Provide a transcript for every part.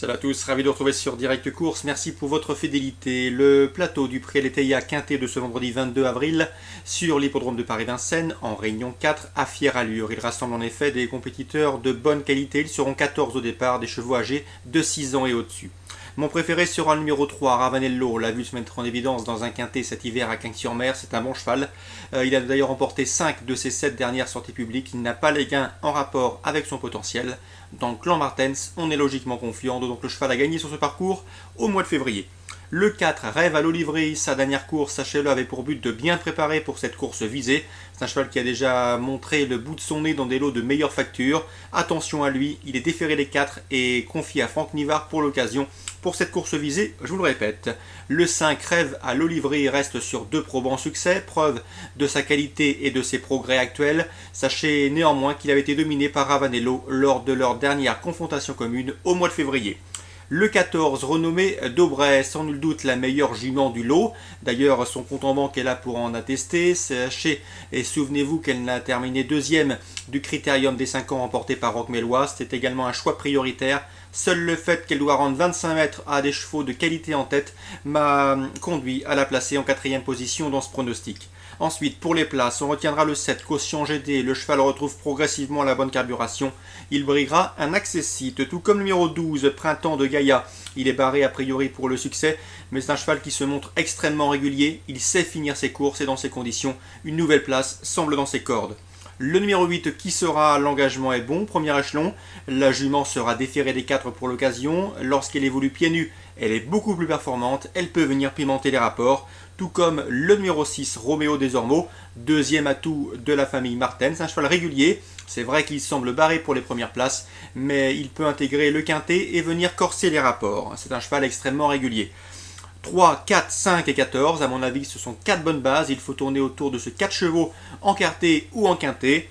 Salut à tous, ravi de vous retrouver sur Direct Course. Merci pour votre fidélité. Le plateau du prix Aletheia Quintet de ce vendredi 22 avril sur l'hippodrome de Paris-Vincennes en Réunion 4 à fière allure. Il rassemble en effet des compétiteurs de bonne qualité. Ils seront 14 au départ, des chevaux âgés de 6 ans et au-dessus. Mon préféré sera le numéro 3, Ravanello. On l'a vu se mettre en évidence dans un quintet cet hiver à Cagnes-sur-Mer. C'est un bon cheval. Il a d'ailleurs remporté 5 de ses 7 dernières sorties publiques. Il n'a pas les gains en rapport avec son potentiel. Dans le clan Martens, on est logiquement confiant. Donc le cheval a gagné sur ce parcours au mois de février. Le 4, Rêve à l'Olivry, sa dernière course, sachez-le, avait pour but de bien préparer pour cette course visée. C'est un cheval qui a déjà montré le bout de son nez dans des lots de meilleure facture. Attention à lui, il est déféré des 4 et confié à Franck Nivard pour l'occasion. Pour cette course visée, je vous le répète, le 5, Rêve à l'Olivry, reste sur 2 probants succès, preuve de sa qualité et de ses progrès actuels. Sachez néanmoins qu'il avait été dominé par Ravanello lors de leur dernière confrontation commune au mois de février. Le 14, renommé Daubray, sans nul doute la meilleure jument du lot. D'ailleurs, son compte en banque est là pour en attester. Sachez et souvenez-vous qu'elle n'a terminé deuxième du critérium des 5 ans remporté par Roch Mélois. C'est également un choix prioritaire. Seul le fait qu'elle doit rendre 25 mètres à des chevaux de qualité en tête m'a conduit à la placer en 4e position dans ce pronostic. Ensuite, pour les places, on retiendra le 7, Quotient GD. Le cheval retrouve progressivement la bonne carburation. Il brillera un accessite, tout comme le numéro 12, Printemps de Gaïa. Il est barré a priori pour le succès, mais c'est un cheval qui se montre extrêmement régulier. Il sait finir ses courses et dans ces conditions, une nouvelle place semble dans ses cordes. Le numéro 8, Qui sera, l'engagement est bon, premier échelon. La jument sera déférée des 4 pour l'occasion. Lorsqu'elle évolue pieds nus, elle est beaucoup plus performante. Elle peut venir pimenter les rapports. Tout comme le numéro 6, Roméo Desormeaux, deuxième atout de la famille Martens. C'est un cheval régulier. C'est vrai qu'il semble barré pour les premières places, mais il peut intégrer le quintet et venir corser les rapports. C'est un cheval extrêmement régulier. 3, 4, 5 et 14, à mon avis, ce sont 4 bonnes bases. Il faut tourner autour de ces 4 chevaux en quartet ou en quintet.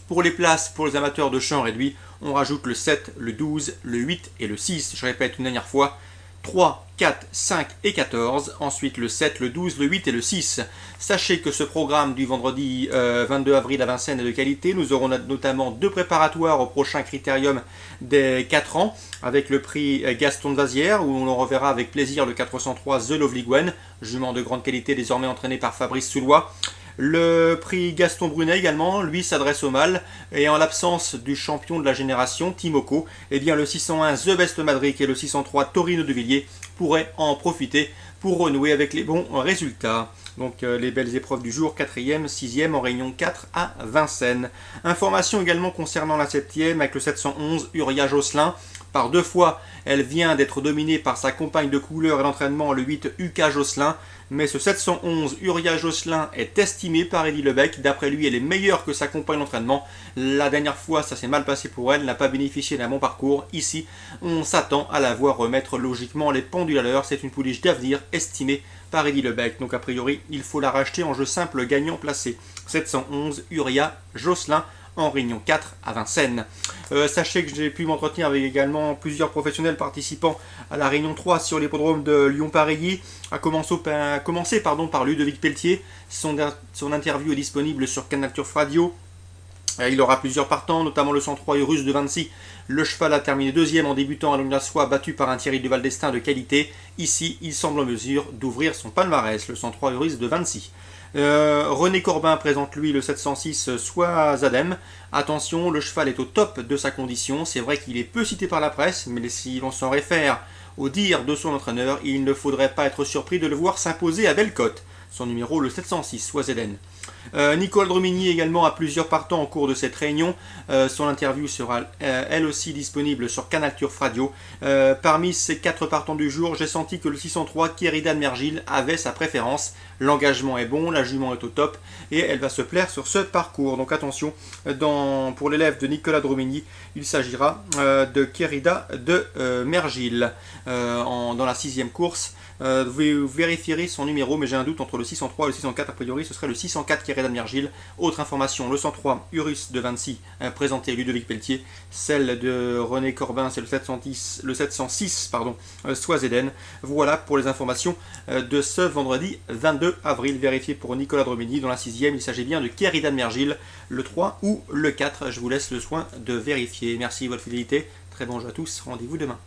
Pour les places, pour les amateurs de champ réduit, on rajoute le 7, le 12, le 8 et le 6. Je répète une dernière fois. 3, 4, 5 et 14, ensuite le 7, le 12, le 8 et le 6. Sachez que ce programme du vendredi 22 avril à Vincennes est de qualité. Nous aurons notamment 2 préparatoires au prochain critérium des 4 ans, avec le prix Gaston de Vazières, où on reverra avec plaisir le 403 The Lovely Gwen, jument de grande qualité désormais entraîné par Fabrice Soulois. Le prix Gaston Brunet également, lui s'adresse au mâle, et en l'absence du champion de la génération, Timoko, eh bien le 601 The Best Madrid et le 603 Torino de Villiers pourraient en profiter pour renouer avec les bons résultats. Donc les belles épreuves du jour, 4e, 6e en Réunion 4 à Vincennes. Information également concernant la 7e avec le 711 Uriah Josselin. Par 2 fois, elle vient d'être dominée par sa compagne de couleur et d'entraînement, le 8 UK Josselin. Mais ce 711 Uriah Josselin est estimé par Eddy Lebec. D'après lui, elle est meilleure que sa compagne d'entraînement. La dernière fois, ça s'est mal passé pour elle. Elle n'a pas bénéficié d'un bon parcours. Ici, on s'attend à la voir remettre logiquement les pendules à l'heure. C'est une pouliche d'avenir estimée par Eddy Lebec. Donc a priori, il faut la racheter en jeu simple gagnant placé. 711 Uriah Josselin en Réunion 4 à Vincennes. Sachez que j'ai pu m'entretenir avec également plusieurs professionnels participants à la Réunion 3 sur l'hippodrome de Lyon-Parilly, à commencer par Ludovic Pelletier. Son interview est disponible sur Canal Turf Radio. Il aura plusieurs partants, notamment le 103 Urus de Vinci. Le cheval a terminé 2e en débutant à Longnes-la-Soie, battu par un Thierry Duval d'Estaing de qualité. Ici, il semble en mesure d'ouvrir son palmarès, le 103 Urus de Vinci. René Corbin présente lui le 706 Soit Zadem. Attention, le cheval est au top de sa condition. C'est vrai qu'il est peu cité par la presse, mais si l'on s'en réfère au dire de son entraîneur, il ne faudrait pas être surpris de le voir s'imposer à belle cote. Son numéro, le 706 Soit Zeden. Nicole Dromigny également a plusieurs partants en cours de cette réunion. Son interview sera elle aussi disponible sur Canal Turf Radio. Parmi ces 4 partants du jour, j'ai senti que le 603 Kéridan Mergil avait sa préférence. L'engagement est bon, la jument est au top et elle va se plaire sur ce parcours. Donc attention, pour l'élève de Nicolas Dromigny, il s'agira de Kérida de Mergil dans la 6e course. Vous vérifierez son numéro, mais j'ai un doute entre le 603 et le 604. A priori, ce serait le 604 Kéridan Mergil. Autre information, le 103 Urus de Vinci, présenté Ludovic Pelletier. Celle de René Corbin, c'est le 706 Soit Zeden. Voilà pour les informations de ce vendredi 22 avril. Vérifié pour Nicolas Dromigny. Dans la 6e, il s'agit bien de Kéridan Mergil, le 3 ou le 4. Je vous laisse le soin de vérifier. Merci de votre fidélité. Très bon jeu à tous. Rendez-vous demain.